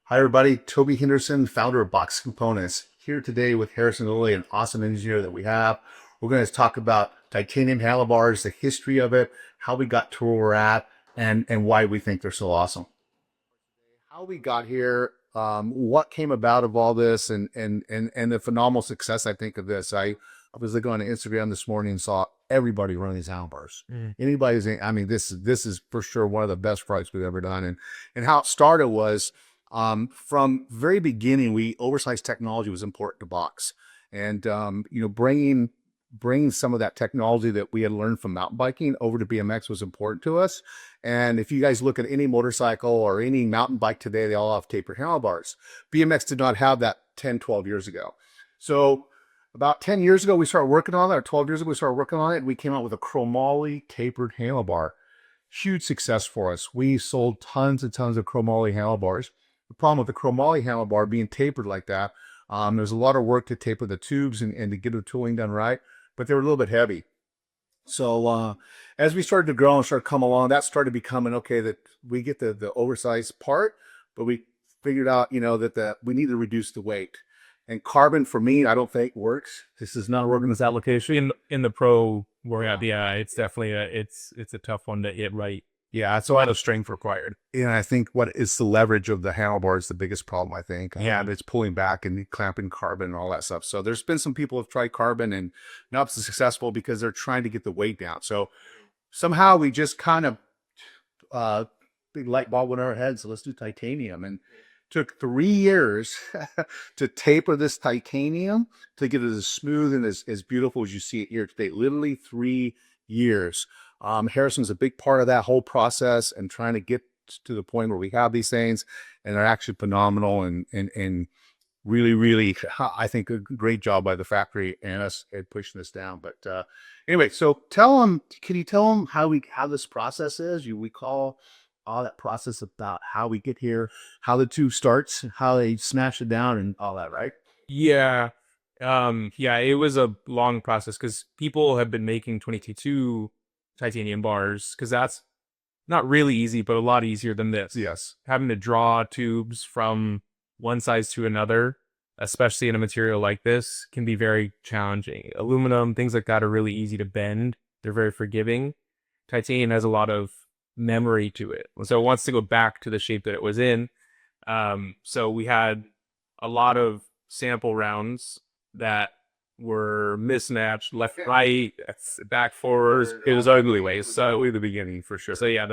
Hi, everybody. Toby Henderson, founder of Box Components, here today with Harrison Lilly, an awesome engineer that we have. We're going to talk about titanium handlebars, the history of it, how we got to where we're at, and why we think they're so awesome. How we got here, what came about of all this, and the phenomenal success I think of this. I was looking on Instagram this morning and saw everybody running these handlebars. Anybody's, I mean, this is for sure one of the best products we've ever done. And how it started was from very beginning, we oversized technology was important to Box, and bringing some of that technology that we had learned from mountain biking over to BMX was important to us. And if you guys look at any motorcycle or any mountain bike today, they all have tapered handlebars. BMX did not have that 10, 12 years ago. So about 10 years ago, we started working on it, or 12 years ago, we started working on it, and we came out with a chromoly tapered handlebar. Huge success for us. We sold tons and tons of chromoly handlebars. The problem with the chromoly handlebar being tapered like that, there's a lot of work to taper the tubes and to get the tooling done right, but they were a little bit heavy. So as we started to grow and started to come along, that started becoming okay, that we get the oversized part, but we figured out, that we need to reduce the weight. And carbon for me, I don't think works. This is not working in this application. In the pro workout, yeah, it's definitely it's a tough one to hit right. Yeah, It's a lot of strength required. and I think what is the leverage of the handlebar is the biggest problem, I think. Yeah, it's pulling back and clamping carbon and all that stuff. So there's been some people who have tried carbon and not successful because they're trying to get the weight down. So somehow we just kind of big light bulb went in our head. So let's do titanium, and took 3 years to taper this titanium to get it as smooth and as beautiful as you see it here today. Literally 3 years. Harrison's a big part of that whole process and trying to get to the point where we have these things, and they're actually phenomenal and really, really, I think a great job by the factory and us at pushing this down. But anyway, so can you tell them how this process is? We call all that process about how we get here, how the tube starts, how they smash it down and all that, right? Yeah. Yeah, it was a long process because people have been making 22 titanium bars because that's not really easy, but a lot easier than this. Yes. Having to draw tubes from one size to another, especially in a material like this, can be very challenging. Aluminum, things like that are really easy to bend. They're very forgiving. Titanium has a lot of memory to it. So it wants to go back to the shape that it was in. So we had a lot of sample rounds that were mismatched, left, right, back, forwards. It was ugly ways. So The beginning for sure. so yeah,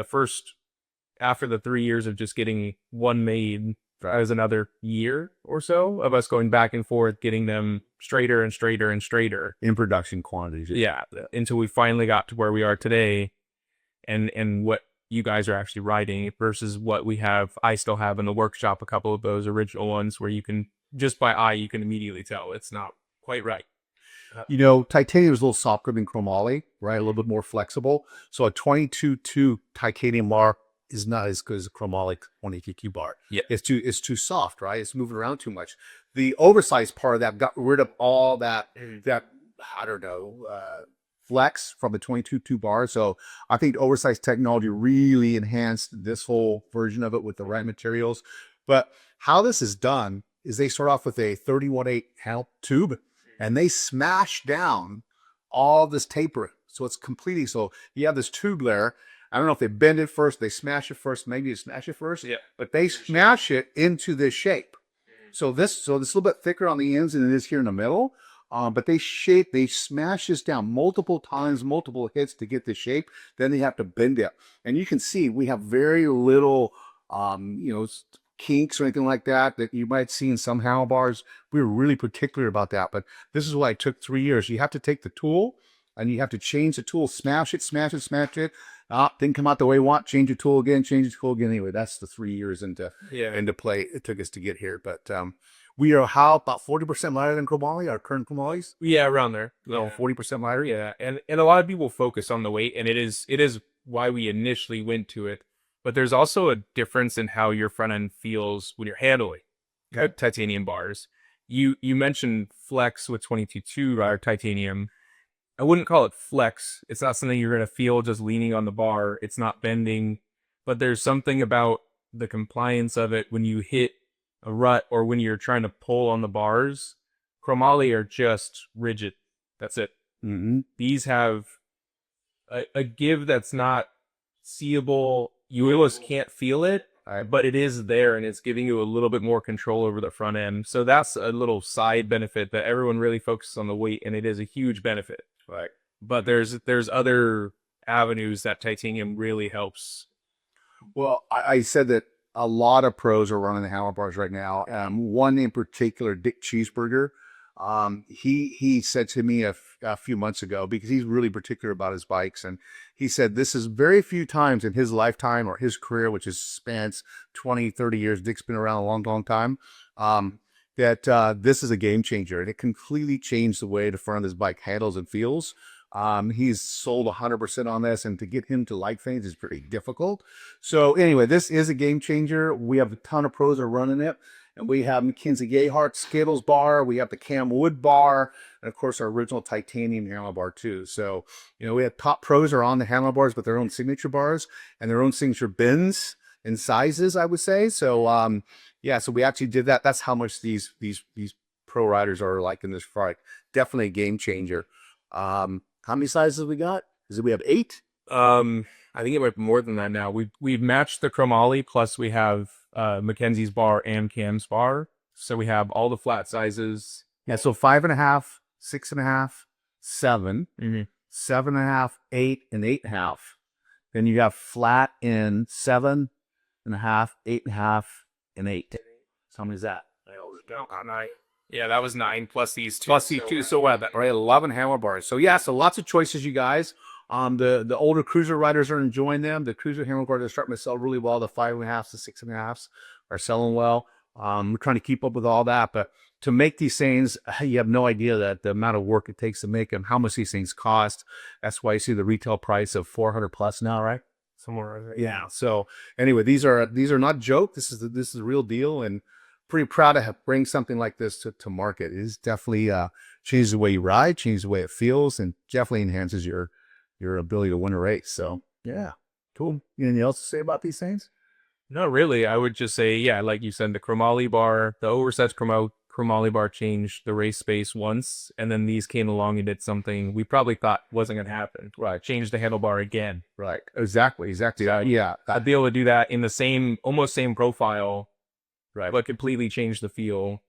after the 3 years of just getting one made, that was another year or so of us going back and forth, getting them straighter and straighter and straighter. In production quantities. Yeah, until we finally got to where we are today, and what you guys are actually writing versus what we have. I still have in the workshop a couple of those original ones where you can, just by eye, you can immediately tell it's not quite right. Titanium is a little softer than chromoly, right? A little bit more flexible. So a 22-2 titanium bar is not as good as a chromoly 22 bar. Yeah. It's too soft, right? It's moving around too much. The oversized part of that got rid of all that I don't know, flex from the 22-2 bar. So I think oversized technology really enhanced this whole version of it with the right materials. But how this is done is they start off with a 31/8 handle tube, and they smash down all this taper. So it's completely, so you have this tube there. I don't know if they bend it first, they smash it first, maybe you smash it first, Yeah. but they smash it into this shape. So this a little bit thicker on the ends than it is here in the middle. But they smash this down multiple times, multiple hits to get the shape. Then they have to bend it. And you can see we have very little, kinks or anything like that you might see in some handlebars. We were really particular about that. But this is why it took 3 years. You have to take the tool and you have to change the tool, smash it, smash it, smash it. Didn't come out the way you want. Change the tool again, change the tool again. Anyway, that's the 3 years into play it took us to get here. But we are about 40% lighter than chromoly, our current chromoly's. Yeah, around there. No, 40% lighter. Yeah, and a lot of people focus on the weight, and it is why we initially went to it. But there's also a difference in how your front end feels when you're handling titanium bars. You mentioned flex with 22/2 or titanium. I wouldn't call it flex. It's not something you're going to feel just leaning on the bar. It's not bending, but there's something about the compliance of it when you hit a rut or when you're trying to pull on the bars, chromoly are just rigid. That's it. Mm-hmm. These have a give that's not seeable. You almost can't feel it, but it is there, and it's giving you a little bit more control over the front end. So that's a little side benefit that everyone really focuses on the weight, and it is a huge benefit. Right. But there's other avenues that titanium really helps. Well, I said that a lot of pros are running the handlebars right now. One in particular, Dick Cheeseburger. He said to me a few months ago, because he's really particular about his bikes, and he said this is very few times in his lifetime or his career, which is spans 20, 30 years. Dick's been around a long, long time. That this is a game changer, and it completely changed the way the front of his bike handles and feels. He's sold 100% on this, and to get him to like things is pretty difficult. So anyway, this is a game changer. We have a ton of pros that are running it, and we have McKinsey Gayhart Skittles bar. We have the Cam Wood bar, and of course our original titanium handlebar too. So, we have top pros are on the handlebars with their own signature bars and their own signature bins and sizes, I would say. So, yeah, so we actually did that. That's how much these pro riders are liking this product. Definitely a game changer. How many sizes we got? We have 8? I think it might be more than that now. We've matched the chromoly, plus we have Mackenzie's bar and Cam's bar. So we have all the flat sizes. Yeah, so 5.5, 6.5, 7, 7.5, 8, and 8.5. Then you have flat in 7.5, 8.5, and 8. So how many is that? Yeah, that was 9 plus these two. Plus these two, so what? Right, 11 handlebars. So yeah, so lots of choices, you guys. The older cruiser riders are enjoying them. The cruiser handlebars are starting to sell really well. The 5.5s, the 6.5s are selling well. We're trying to keep up with all that, but to make these things, you have no idea that the amount of work it takes to make them, how much these things cost. That's why you see the retail price of 400 plus now, right? Somewhere. Yeah. So anyway, these are not a joke. This is the real deal, and pretty proud to bring something like this to market. It is definitely changes the way you ride, changes the way it feels, and definitely enhances your ability to win a race. So yeah, cool. Anything else to say about these things? No, really. I would just say, yeah, like you said, the chromoly bar, the oversized chromoly bar changed the race space once, and then these came along and did something we probably thought wasn't going to happen. Right. Changed the handlebar again. Right. Exactly. So, yeah. I'd be able to do that in the almost same profile, Right. but completely change the feel.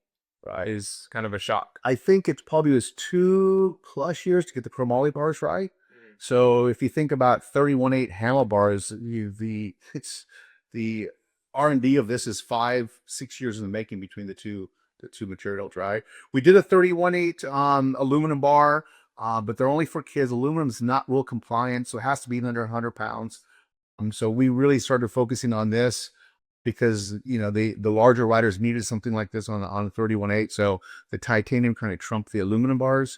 Right. Is kind of a shock. I think it probably was 2+ years to get the chromoly bars right. So if you think about 31.8 handlebars, the R&D of this is 5-6 years in the making between the two materials, right? We did a 31.8 aluminum bar, but they're only for kids. Aluminum is not real compliant, so it has to be under 100 pounds. So we really started focusing on this because the larger riders needed something like this on 31.8. So the titanium kind of trumped the aluminum bars.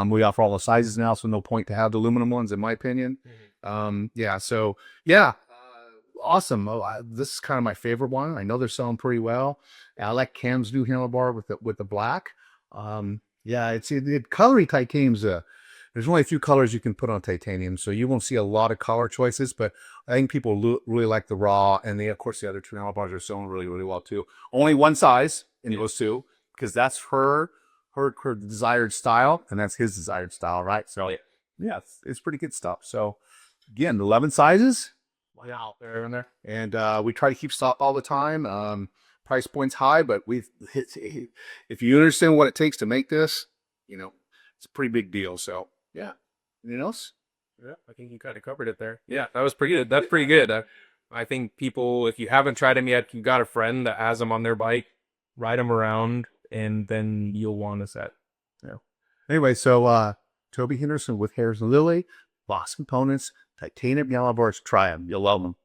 We offer all the sizes now, so no point to have the aluminum ones, in my opinion. Yeah, so yeah, awesome. This is kind of my favorite one. I know they're selling pretty well. I like Cam's new handlebar with the black. Yeah, it's the coloring titanium's. There's only a few colors you can put on titanium, so you won't see a lot of color choices. But I think people really like the raw, and of course the other two handlebars are selling really, really well too. Only one size in those two, because that's her desired style, and that's his desired style, right? So yeah, it's pretty good stuff. So again, 11 sizes. Out there and there, and we try to keep stock all the time. Price point's high, but if you understand what it takes to make this, it's a pretty big deal. So yeah. Anything else? Yeah, I think you kind of covered it there. Yeah, that was pretty good. That's pretty good. I think people, if you haven't tried them yet, you got a friend that has them on their bike, ride them around, and then you'll want a set. Yeah. Anyway, so Toby Henderson with Harrison Lilly, Box Components, titanium handlebars. Try them. You'll love them.